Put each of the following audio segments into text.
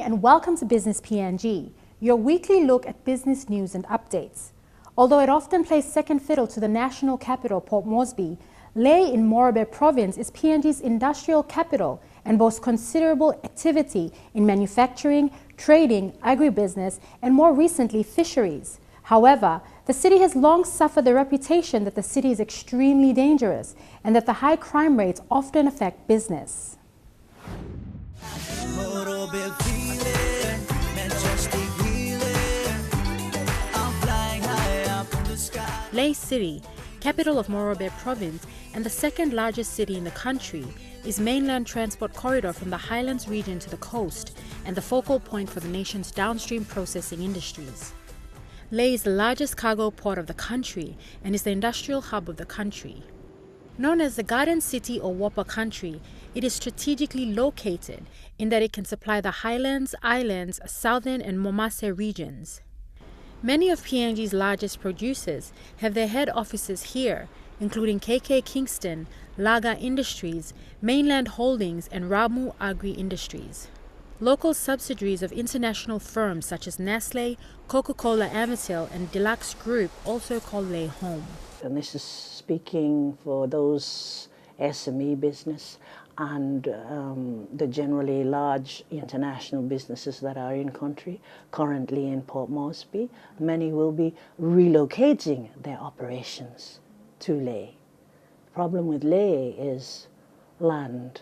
and welcome to Business PNG, your weekly look at business news and updates. Although it often plays second fiddle to the national capital, Port Moresby, Lae in Morobe Province is PNG's industrial capital and boasts considerable activity in manufacturing, trading, agribusiness, and more recently, fisheries. However, the city has long suffered the reputation that the city is extremely dangerous and that the high crime rates often affect business. Lae City, capital of Morobe Province and the second largest city in the country, is mainland transport corridor from the highlands region to the coast and the focal point for the nation's downstream processing industries. Lae is the largest cargo port of the country and is the industrial hub of the country. Known as the Garden City or Whopper Country, it is strategically located in that it can supply the highlands, islands, southern and Momase regions. Many of PNG's largest producers have their head offices here, including KK Kingston, Laga Industries, Mainland Holdings and Ramu Agri Industries. Local subsidiaries of international firms such as Nestle, Coca-Cola Amatil and Deluxe Group also call Lae home. And this is speaking for those SME business and the generally large international businesses that are in country, currently in Port Moresby. Many will be relocating their operations to Lae. The problem with Lae is land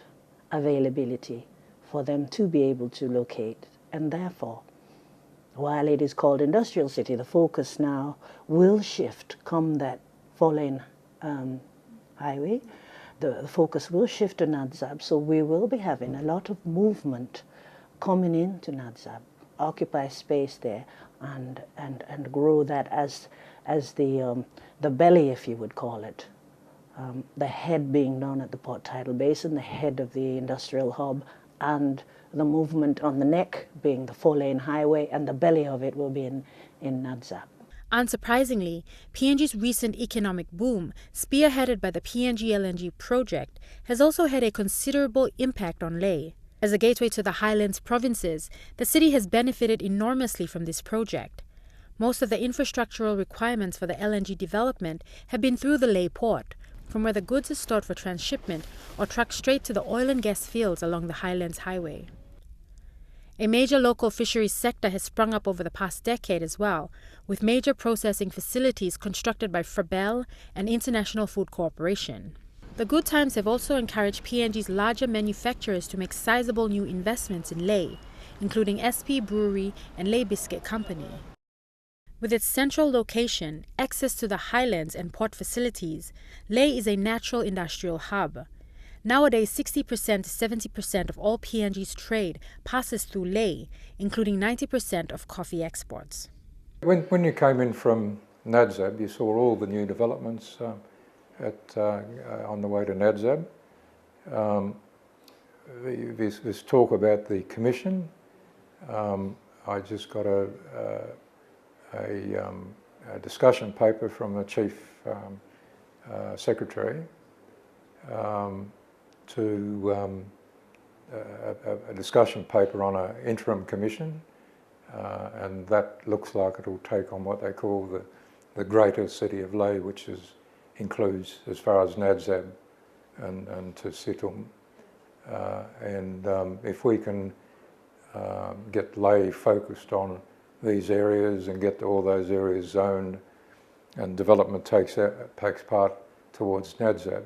availability for them to be able to locate, and therefore, while it is called industrial city, the focus now will shift come that four-lane highway. The focus will shift to Nadzab, so we will be having a lot of movement coming into Nadzab, occupy space there, and grow that as the belly, if you would call it, the head being known at the Port Tidal Basin, the head of the industrial hub, and the movement on the neck being the four-lane highway, and the belly of it will be in Nadzab. Unsurprisingly, PNG's recent economic boom, spearheaded by the PNG LNG project, has also had a considerable impact on Lae. As a gateway to the highlands provinces, the city has benefited enormously from this project. Most of the infrastructural requirements for the LNG development have been through the Lae port, from where the goods are stored for transshipment or trucked straight to the oil and gas fields along the Highlands Highway. A major local fisheries sector has sprung up over the past decade as well, with major processing facilities constructed by Frabel and International Food Corporation. The good times have also encouraged PNG's larger manufacturers to make sizable new investments in Lae, including SP Brewery and Lae Biscuit Company. With its central location, access to the highlands and port facilities, Lae is a natural industrial hub. Nowadays, 60% to 70% of all PNG's trade passes through Lae, including 90% of coffee exports. When you came in from Nadzab, you saw all the new developments on the way to Nadzab. This talk about the commission. I just got a discussion paper from the chief secretary to a discussion paper on an interim commission, and that looks like it'll take on what they call the greater city of Lae, which includes as far as Nadzab and to Situm. If we can get Lae focused on these areas and get all those areas zoned and development takes part towards Nadzab,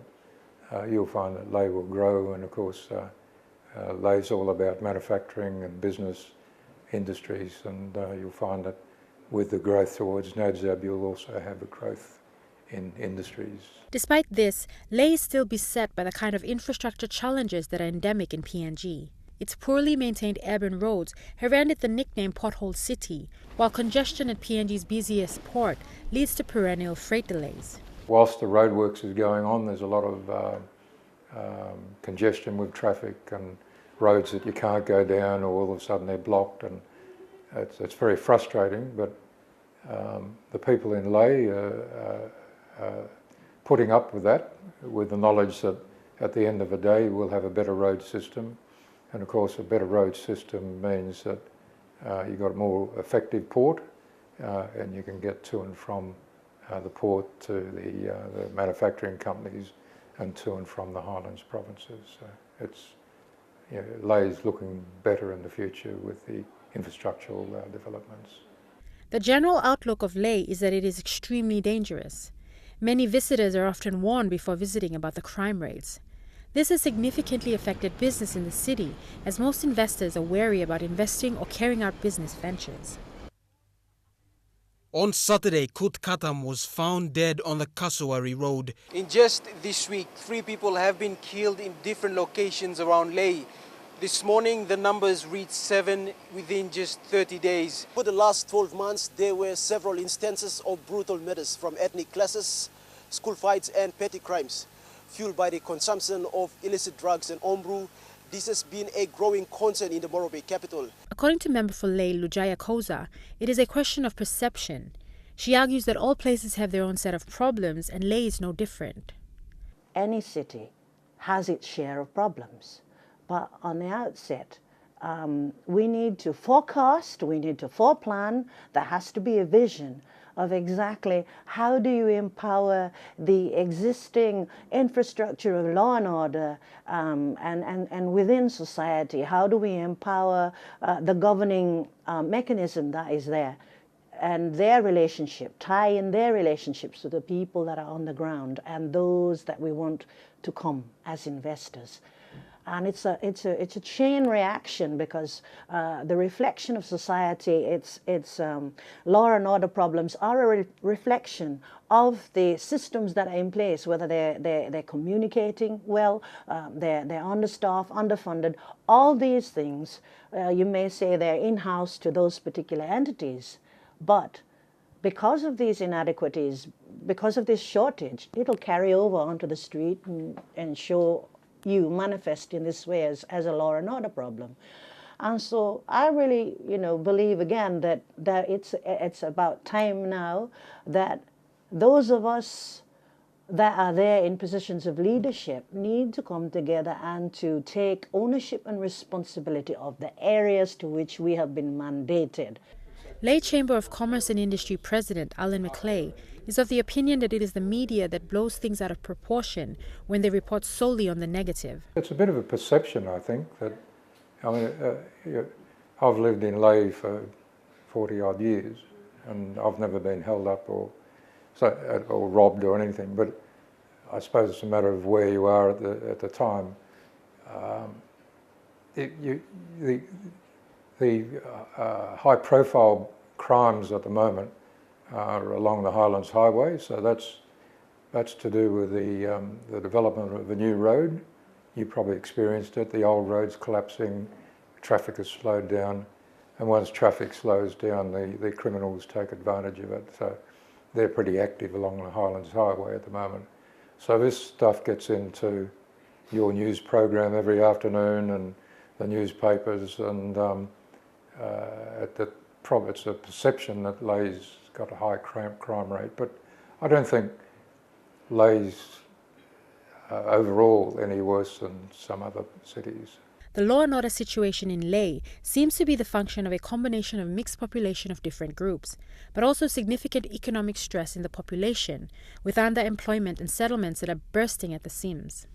you'll find that Lae will grow, and of course Lae's all about manufacturing and business industries, and you'll find that with the growth towards Nadzab you'll also have a growth in industries. Despite this, Lae is still beset by the kind of infrastructure challenges that are endemic in PNG. Its poorly maintained urban roads have earned it the nickname Pothole City, while congestion at PNG's busiest port leads to perennial freight delays. Whilst the roadworks is going on, there's a lot of congestion with traffic and roads that you can't go down, or all of a sudden they're blocked, and it's very frustrating. But the people in Lae are putting up with that, with the knowledge that at the end of the day we'll have a better road system And of course, a better road system means that you've got a more effective port, and you can get to and from the port to the manufacturing companies and to and from the Highlands provinces. So it's, Lay's looking better in the future with the infrastructural developments. The general outlook of Leh is that it is extremely dangerous. Many visitors are often warned before visiting about the crime rates. This has significantly affected business in the city, as most investors are wary about investing or carrying out business ventures. On Saturday, Kut Katam was found dead on the Kasawari road. In just this week, 3 people have been killed in different locations around Leh. This morning, the numbers reached 7 within just 30 days. For the last 12 months, there were several instances of brutal murders from ethnic clashes, school fights and petty crimes. Fueled by the consumption of illicit drugs and ombru, this has been a growing concern in the Morobe capital. According to member for Leh, Lujaya Koza, it is a question of perception. She argues that all places have their own set of problems and Leh is no different. Any city has its share of problems, but on the outset, we need to forecast, we need to foreplan. There has to be a vision of exactly how do you empower the existing infrastructure of law and order and within society. How do we empower the governing mechanism that is there and their relationship, tie in their relationships to the people that are on the ground and those that we want to come as investors. And it's a chain reaction, because the reflection of society, its law and order problems are a reflection of the systems that are in place, whether they're communicating well, they're understaffed, underfunded. All these things, you may say they're in-house to those particular entities, but because of these inadequacies, because of this shortage, it'll carry over onto the street and show you manifest in this way as a law and order problem. And so I really, believe again that it's about time now that those of us that are there in positions of leadership need to come together and to take ownership and responsibility of the areas to which we have been mandated. Leh Chamber of Commerce and Industry President Alan McClay is of the opinion that it is the media that blows things out of proportion when they report solely on the negative. It's a bit of a perception, I think, that, I've lived in Leh for 40 odd years and I've never been held up or robbed or anything, but I suppose it's a matter of where you are at the time. The high-profile crimes at the moment are along the Highlands Highway, so that's to do with the development of a new road. You probably experienced it. The old road's collapsing, traffic has slowed down, and once traffic slows down, the criminals take advantage of it. So they're pretty active along the Highlands Highway at the moment. So this stuff gets into your news program every afternoon and the newspapers, and it's a perception that Leh's got a high crime rate, but I don't think Leh's overall any worse than some other cities. The law and order situation in Leh seems to be the function of a combination of mixed population of different groups, but also significant economic stress in the population, with underemployment and settlements that are bursting at the seams.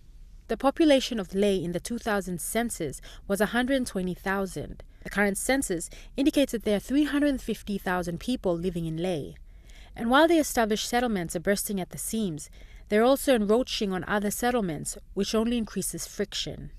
The population of Leh in the 2000 census was 120,000. The current census indicates that there are 350,000 people living in Leh. And while the established settlements are bursting at the seams, they're also encroaching on other settlements, which only increases friction.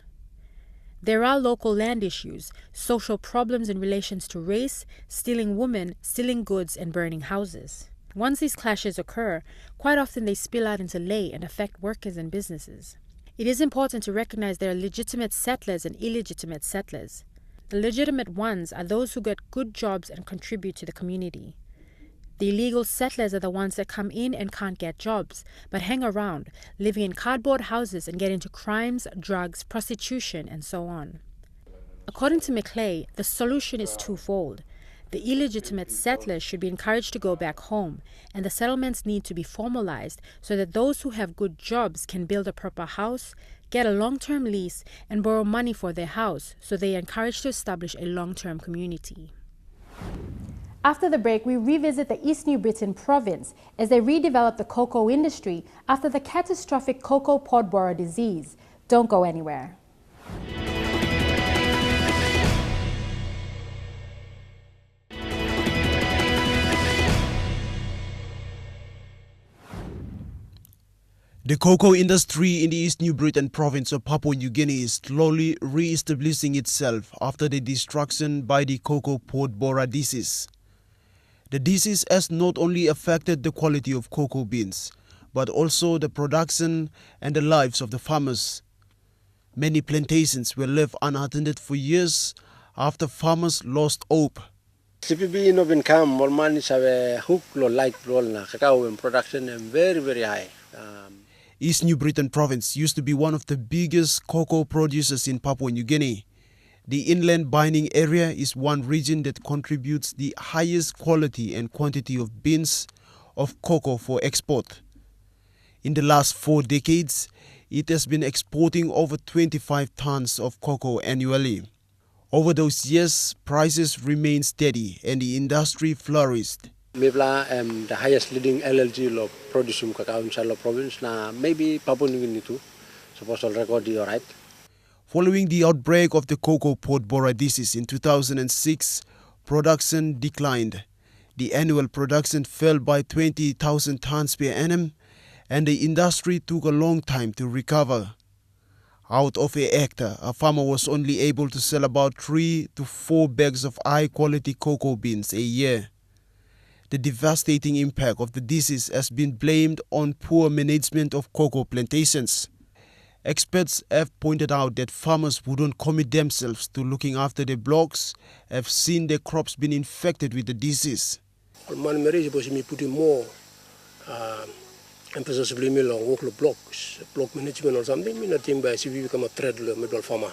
There are local land issues, social problems in relations to race, stealing women, stealing goods, and burning houses. Once these clashes occur, quite often they spill out into Leh and affect workers and businesses. It is important to recognize there are legitimate settlers and illegitimate settlers. The legitimate ones are those who get good jobs and contribute to the community. The illegal settlers are the ones that come in and can't get jobs, but hang around, living in cardboard houses and get into crimes, drugs, prostitution, and so on. According to McClay, the solution is twofold. The illegitimate settlers should be encouraged to go back home, and the settlements need to be formalized so that those who have good jobs can build a proper house, get a long-term lease, and borrow money for their house, so they are encouraged to establish a long-term community. After the break, we revisit the East New Britain province as they redevelop the cocoa industry after the catastrophic cocoa pod borer disease. Don't go anywhere. The cocoa industry in the East New Britain province of Papua New Guinea is slowly re-establishing itself after the destruction by the cocoa pod borer disease. The disease has not only affected the quality of cocoa beans, but also the production and the lives of the farmers. Many plantations were left unattended for years after farmers lost hope. CPB no income more money have hook lo light roll na cacao and production and very high. East New Britain province used to be one of the biggest cocoa producers in Papua New Guinea. The inland binding area is one region that contributes the highest quality and quantity of beans of cocoa for export. In the last 4 decades, it has been exporting over 25 tons of cocoa annually. Over those years, prices remained steady and the industry flourished. Mibla the highest leading LLG lo producing cacao in Charlotte province na maybe Papua New Guinea too. Suppose to record you right. Following the outbreak of the cocoa pod borer disease in 2006, production declined. The annual production fell by 20,000 tons per annum, and the industry took a long time to recover. Out of a hectare, a farmer was only able to sell about 3 to 4 bags of high-quality cocoa beans a year. The devastating impact of the disease has been blamed on poor management of cocoa plantations. Experts have pointed out that farmers who don't commit themselves to looking after their blocks have seen their crops being infected with the disease. Man marriage was me putting more emphasis on blocks, block management or something. Me nothing by CPB become a threat to middle farmer.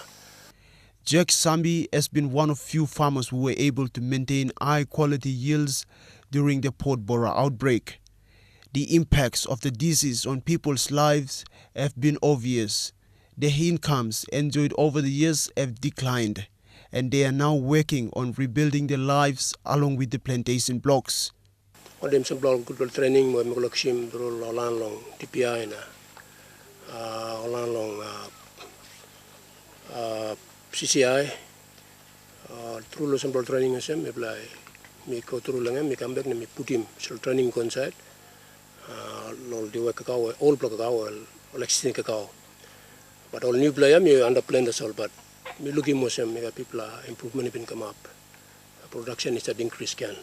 Jack Sambi has been one of few farmers who were able to maintain high-quality yields during the pod borer outbreak. The impacts of the disease on people's lives have been obvious. Their incomes enjoyed over the years have declined, and they are now working on rebuilding their lives along with the plantation blocks. All them some block good training mo me sim through long TPI na long CCI through some training sem me play me go through lang me come back na me put him so training conside lol di work cacao all block cacao all existing cacao but all new player me under plan the all but me looking more some me people improvement been come up production is at increase can.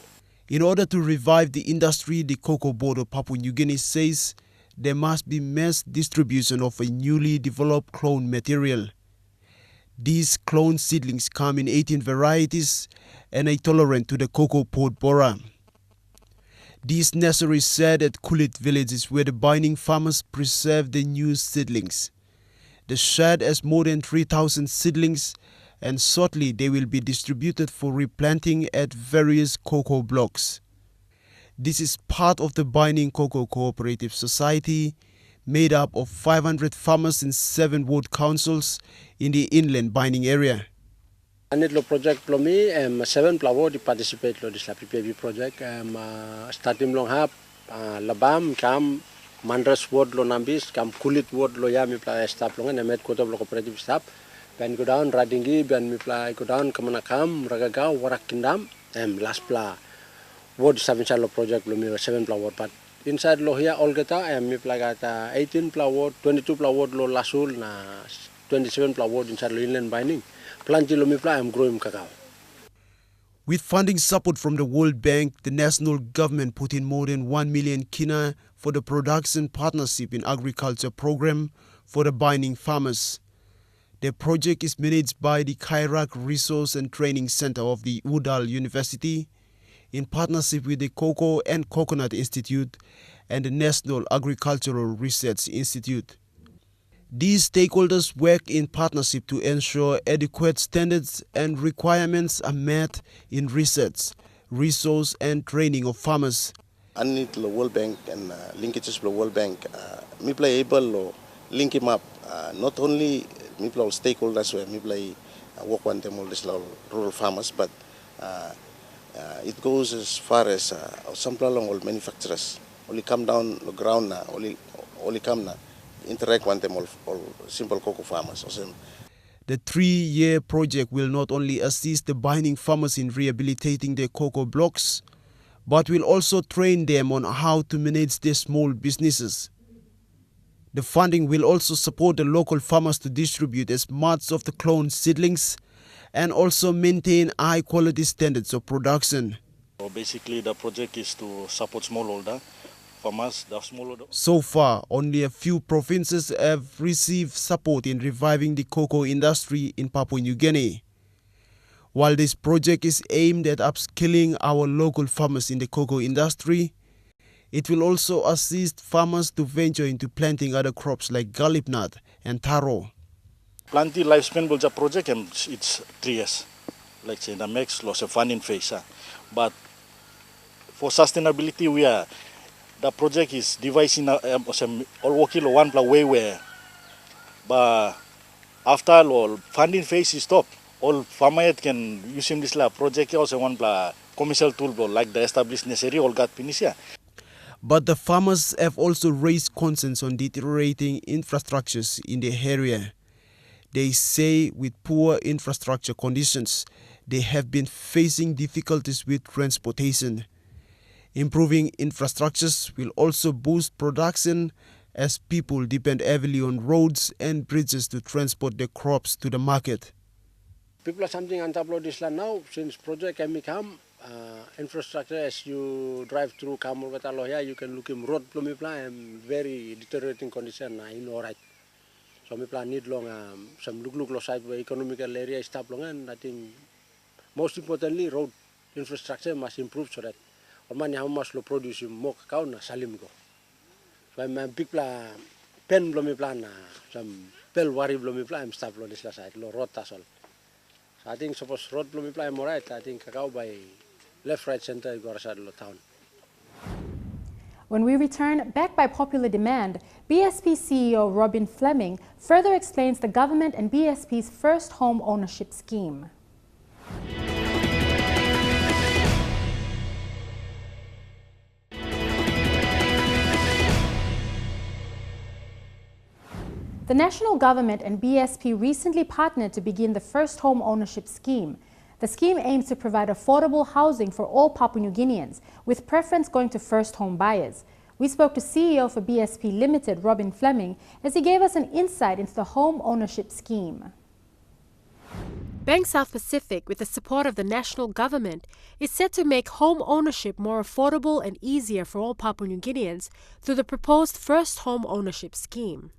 In order to revive the industry, the Cocoa Board of Papua New Guinea says there must be mass distribution of a newly developed clone material. These clone seedlings come in 18 varieties and are tolerant to the cocoa pod borer. These nurseries set at Kulit villages where the binding farmers preserve the new seedlings. The shed has more than 3,000 seedlings, and shortly they will be distributed for replanting at various cocoa blocks. This is part of the Binding Cocoa Cooperative Society, made up of 500 farmers in 7 ward councils in the inland binding area. Anit lo project lo mi 7 plawo di participate lo di sa PPV project starting long hap labam kam mandras ward lo nambis kam kulit ward lo ya mi pla staff lo ngan met kota lo cooperative staff ben go down radingi ben mi pla go down kamanakam ragagaw warak kindam last pla ward 7 lo project lo mi 7 pla ward but inside lo here all geta mi pla gata 18 pla ward 22 pla ward lo lasul na 27 pla ward inside lo inland binding. With funding support from the World Bank, the national government put in more than 1 million kina for the Production Partnership in Agriculture program for the binding farmers. The project is managed by the Kairak Resource and Training Center of the Udall University in partnership with the Cocoa and Coconut Institute and the National Agricultural Research Institute. These stakeholders work in partnership to ensure adequate standards and requirements are met in research, resource and training of farmers. I need the World Bank and linkages to the World Bank. Me play able link him up. Not only people stakeholders where people work on them all these rural farmers, but it goes as far as some all manufacturers. Only come down the ground now, only come now, interact with them all simple cocoa farmers. The 3-year project will not only assist the binding farmers in rehabilitating their cocoa blocks, but will also train them on how to manage their small businesses. The funding will also support the local farmers to distribute as much of the clone seedlings and also maintain high-quality standards of production. So basically, the project is to support smallholder farmers. So far, only a few provinces have received support in reviving the cocoa industry in Papua New Guinea. While this project is aimed at upskilling our local farmers in the cocoa industry, it will also assist farmers to venture into planting other crops like garlic nut and taro. Planting lifespan of the project it's 3 years. Like say the next loss of funding phase. But for sustainability, the project is devising all working one way where, but after all funding phase is stopped, all farmers can use this project also one commercial tool like the established necessary all got finished. But the farmers have also raised concerns on deteriorating infrastructures in the area. They say with poor infrastructure conditions, they have been facing difficulties with transportation. Improving infrastructures will also boost production as people depend heavily on roads and bridges to transport their crops to the market. People are something on top of this land now since project can become infrastructure. As you drive through Kamul Vataloya, you can look in road and very deteriorating condition in all right. So we plan need long some look side where economical area is long, and I think most importantly road infrastructure must improve so that how much lo produce more cacao na salim go. So I'm big plan pen blomi plan some pel worry blomi plan stuff lo this side lo road tasol. So I think suppose road blomi plan more right. I think cacao by left, right, center go side lo town. When we return, backed by popular demand, BSP CEO Robin Fleming further explains the government and BSP's first home ownership scheme. The national government and BSP recently partnered to begin the first home ownership scheme. The scheme aims to provide affordable housing for all Papua New Guineans, with preference going to first home buyers. We spoke to CEO for BSP Limited, Robin Fleming, as he gave us an insight into the home ownership scheme. Bank South Pacific, with the support of the national government, is set to make home ownership more affordable and easier for all Papua New Guineans through the proposed first home ownership scheme.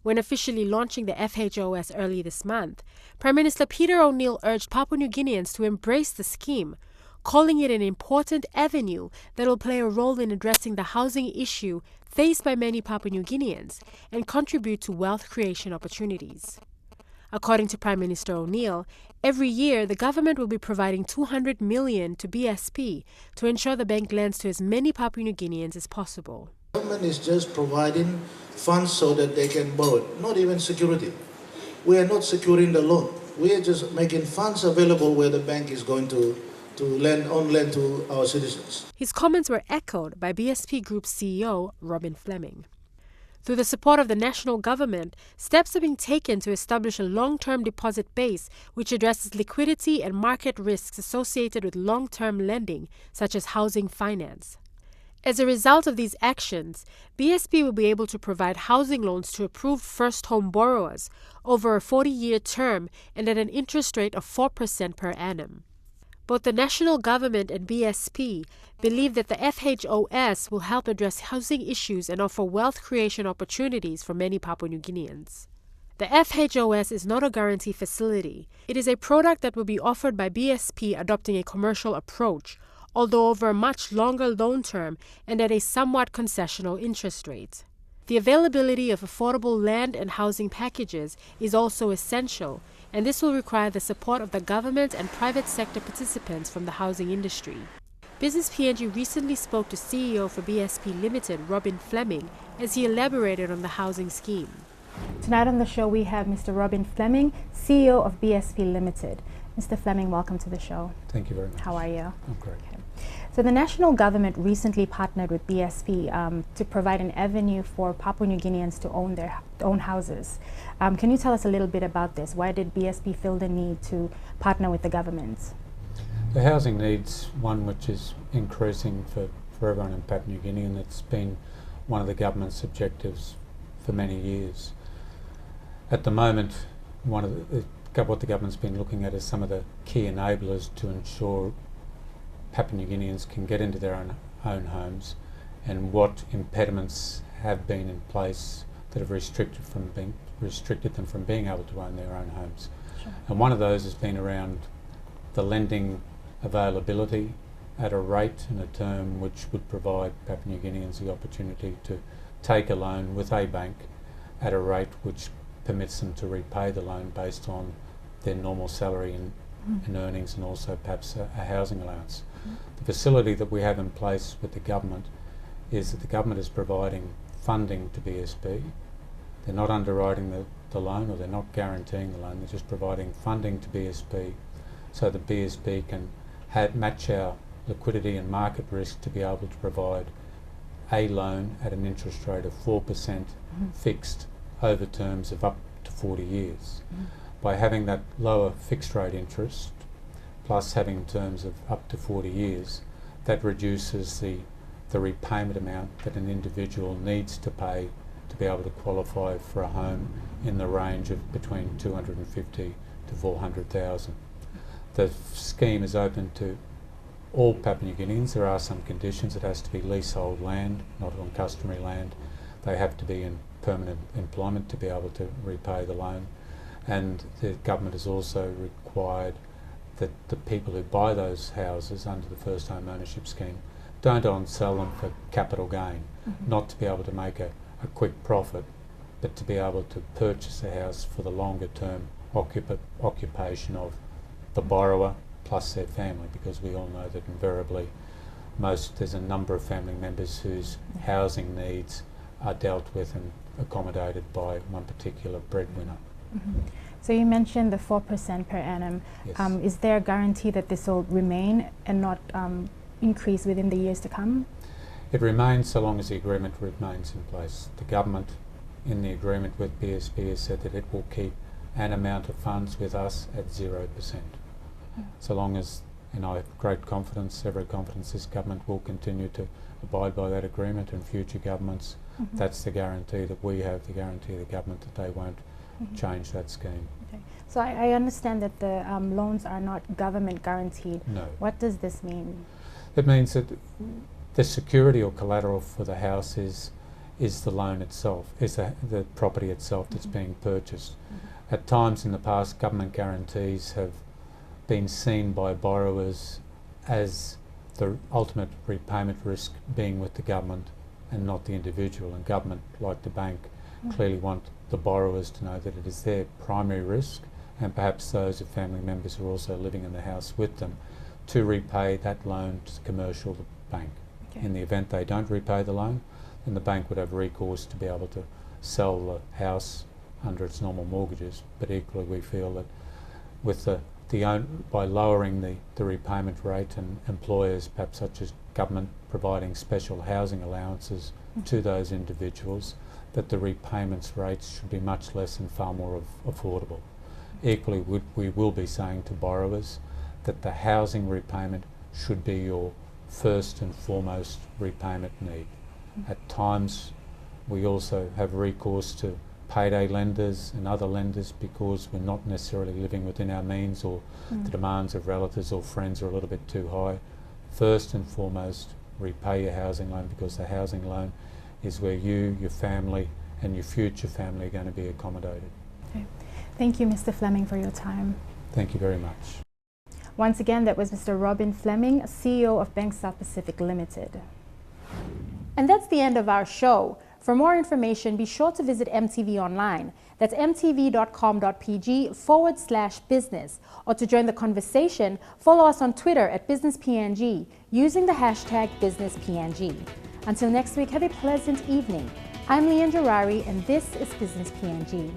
When officially launching the FHOS early this month, Prime Minister Peter O'Neill urged Papua New Guineans to embrace the scheme, calling it an important avenue that will play a role in addressing the housing issue faced by many Papua New Guineans and contribute to wealth creation opportunities. According to Prime Minister O'Neill, every year the government will be providing $200 million to BSP to ensure the bank lends to as many Papua New Guineans as possible. The government is just providing funds so that they can borrow, not even security. We are not securing the loan. We are just making funds available where the bank is going to lend to our citizens. His comments were echoed by BSP Group CEO Robin Fleming. Through the support of the national government, steps are being taken to establish a long-term deposit base which addresses liquidity and market risks associated with long-term lending, such as housing finance. As a result of these actions, BSP will be able to provide housing loans to approved first home borrowers over a 40-year term and at an interest rate of 4% per annum. Both the national government and BSP believe that the FHOS will help address housing issues and offer wealth creation opportunities for many Papua New Guineans. The FHOS is not a guarantee facility. It is a product that will be offered by BSP adopting a commercial approach, although over a much longer loan term and at a somewhat concessional interest rate. The availability of affordable land and housing packages is also essential, and this will require the support of the government and private sector participants from the housing industry. Business PNG recently spoke to CEO for BSP Limited, Robin Fleming, as he elaborated on the housing scheme. Tonight on the show we have Mr. Robin Fleming, CEO of BSP Limited. Mr. Fleming, welcome to the show. Thank you very much. How are you? I'm great. Okay. So the national government recently partnered with BSP to provide an avenue for Papua New Guineans to own their own houses. Can you tell us a little bit about this? Why did BSP feel the need to partner with the government? The housing needs one which is increasing for everyone in Papua New Guinea, and it's been one of the government's objectives for many years. At the moment, what the government's been looking at is some of the key enablers to ensure Papua New Guineans can get into their own homes, and what impediments have been in place that have restricted them from being able to own their own homes. Sure. And one of those has been around the lending availability at a rate and a term which would provide Papua New Guineans the opportunity to take a loan with a bank at a rate which permits them to repay the loan based on their normal salary and earnings, and also perhaps a housing allowance. The facility that we have in place with the government is that the government is providing funding to BSP. They're not underwriting the loan, or they're not guaranteeing the loan, they're just providing funding to BSP so that BSP can match our liquidity and market risk to be able to provide a loan at an interest rate of 4% fixed over terms of up to 40 years. By having that lower fixed rate interest, plus having terms of up to 40 years, that reduces the repayment amount that an individual needs to pay to be able to qualify for a home in the range of between 250 to 400,000. The scheme is open to all Papua New Guineans. There are some conditions. It has to be leasehold land, not on customary land. They have to be in permanent employment to be able to repay the loan. And the government has also required that the people who buy those houses under the first home ownership scheme don't on sell them for capital gain, not to be able to make a quick profit, but to be able to purchase a house for the longer term occupation of the borrower plus their family, because we all know that invariably there's a number of family members whose housing needs are dealt with and accommodated by one particular breadwinner. So you mentioned the 4% per annum. Yes. Is there a guarantee that this will remain and not increase within the years to come? It remains so long as the agreement remains in place. The government, in the agreement with BSP, has said that it will keep an amount of funds with us at 0%. So long as, I have great confidence, every confidence this government will continue to abide by that agreement, and future governments, that's the guarantee that we have, the guarantee of the government that they won't change that scheme. Okay. So I understand that the loans are not government guaranteed. No. What does this mean? It means that the security or collateral for the house is the loan itself, is the property itself that's being purchased. At times in the past, government guarantees have been seen by borrowers as the ultimate repayment risk being with the government and not the individual, and government, like the bank, clearly want the borrowers to know that it is their primary risk, and perhaps those of family members who are also living in the house with them, to repay that loan to the commercial bank. Okay. In the event they don't repay the loan, then the bank would have recourse to be able to sell the house under its normal mortgages. But equally, we feel that with by lowering the repayment rate, and employers, perhaps such as government, providing special housing allowances to those individuals, that the repayments rates should be much less and far more affordable. Equally, we will be saying to borrowers that the housing repayment should be your first and foremost repayment need. At times, we also have recourse to payday lenders and other lenders because we're not necessarily living within our means, or the demands of relatives or friends are a little bit too high. First and foremost, repay your housing loan, because the housing loan is where you, your family and your future family are going to be accommodated. Okay. Thank you, Mr. Fleming, for your time. Thank you very much. Once again, that was Mr. Robin Fleming, CEO of Bank South Pacific Limited. And that's the end of our show. For more information, be sure to visit EMTV online. That's mtv.com.pg/business. Or to join the conversation, follow us on Twitter at Business PNG. using the hashtag Business PNG. Until next week, have a pleasant evening. I'm Leanne Jarari, and this is Business PNG.